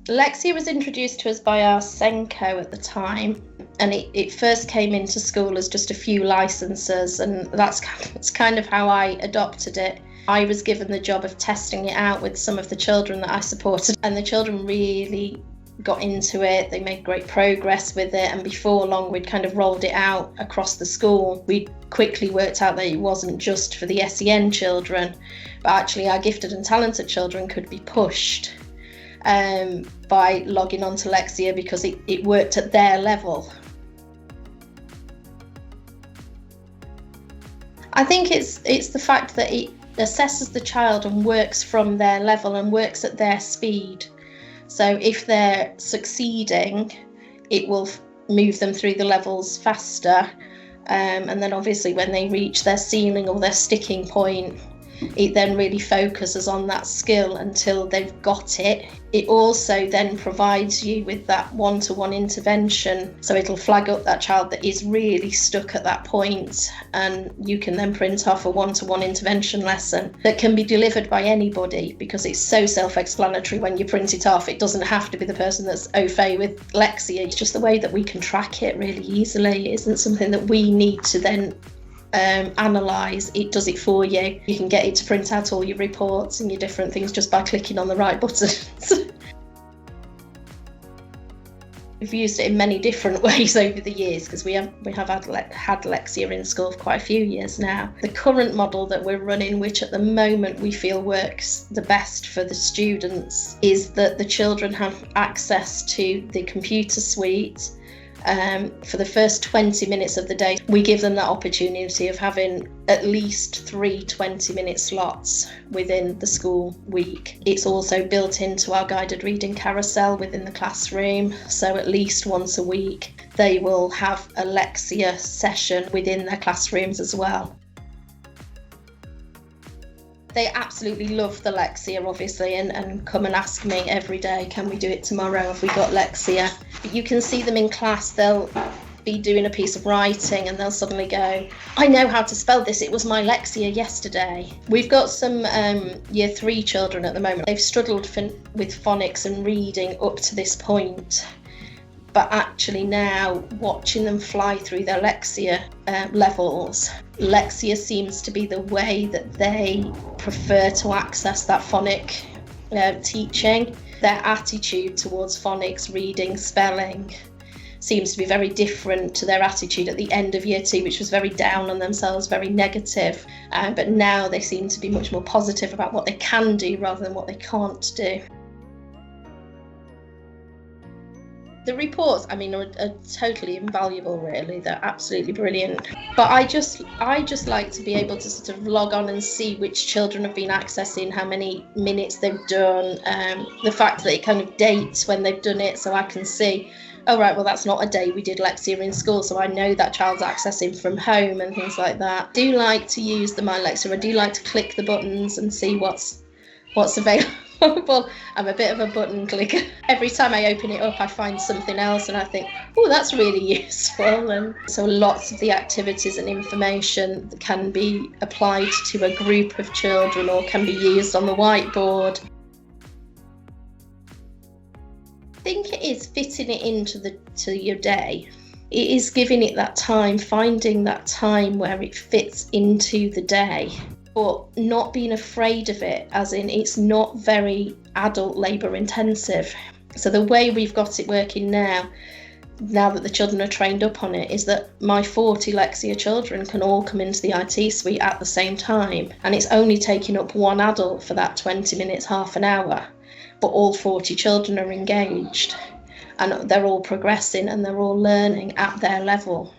Lexia was introduced to us by our Senko at the time, and it first came into school as just a few licenses, and that's kind of how I adopted it. I was given the job of testing it out with some of the children that I supported, and the children really got into it. They made great progress with it, and before long we'd kind of rolled it out across the school. We quickly worked out that it wasn't just for the SEN children, but actually our gifted and talented children could be pushed by logging on to Lexia because it worked at their level. I think it's the fact that it assesses the child and works from their level and works at their speed. So if they're succeeding, it will move them through the levels faster. And then obviously when they reach their ceiling or their sticking point, it then really focuses on that skill until they've got it. It also then provides you with that one-to-one intervention. So it'll flag up that child that is really stuck at that point, and you can then print off a one-to-one intervention lesson that can be delivered by anybody because it's so self-explanatory when you print it off. It doesn't have to be the person that's au fait with Lexia. It's just the way that we can track it really easily. It isn't something that we need to then analyse. It does it for you. You can get it to print out all your reports and your different things just by clicking on the right buttons. We've used it in many different ways over the years because we have had Lexia in school for quite a few years now. The current model that we're running, which at the moment we feel works the best for the students, is that the children have access to the computer suite. For the first 20 minutes of the day, we give them that opportunity of having at least 3 20-minute slots within the school week. It's also built into our guided reading carousel within the classroom, so at least once a week they will have a Lexia session within their classrooms as well. They absolutely love the Lexia, obviously, and come and ask me every day, can we do it tomorrow? Have we got Lexia? But you can see them in class, they'll be doing a piece of writing and they'll suddenly go, I know how to spell this, it was myLexia yesterday. We've got some year 3 children at the moment. They've struggled with phonics and reading up to this point. But actually now, watching them fly through their Lexia levels, Lexia seems to be the way that they prefer to access that phonic teaching. Their attitude towards phonics, reading, spelling seems to be very different to their attitude at the end of year 2, which was very down on themselves, very negative. But now they seem to be much more positive about what they can do rather than what they can't do. The reports, I mean, are totally invaluable, really. They're absolutely brilliant. But I just like to be able to sort of log on and see which children have been accessing, how many minutes they've done, the fact that it kind of dates when they've done it, so I can see, oh right, well that's not a day we did Lexia in school, so I know that child's accessing from home and things like that. I do like to use the myLexia. I do like to click the buttons and see what's available. I'm a bit of a button clicker. Every time I open it up, I find something else and I think, oh, that's really useful. And so lots of the activities and information that can be applied to a group of children or can be used on the whiteboard. I think it is fitting it into your day. It is giving it that time, finding that time where it fits into the day. But not being afraid of it, as in it's not very adult labour intensive. So the way we've got it working now that the children are trained up on it, is that my 40 Lexia children can all come into the IT suite at the same time. And it's only taking up one adult for that 20 minutes, half an hour. But all 40 children are engaged and they're all progressing and they're all learning at their level.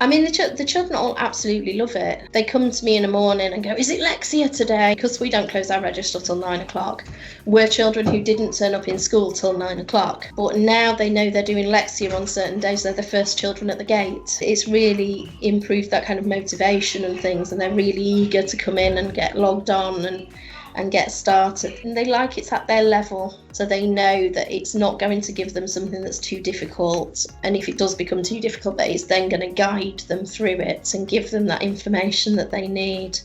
I mean, the children all absolutely love it. They come to me in the morning and go, is it Lexia today? Because we don't close our register till 9 o'clock. We're children who didn't turn up in school till 9 o'clock. But now they know they're doing Lexia on certain days. They're the first children at the gate. It's really improved that kind of motivation and things. And they're really eager to come in and get logged on and get started. And they like it's at their level, so they know that it's not going to give them something that's too difficult, and if it does become too difficult, that it's then going to guide them through it and give them that information that they need.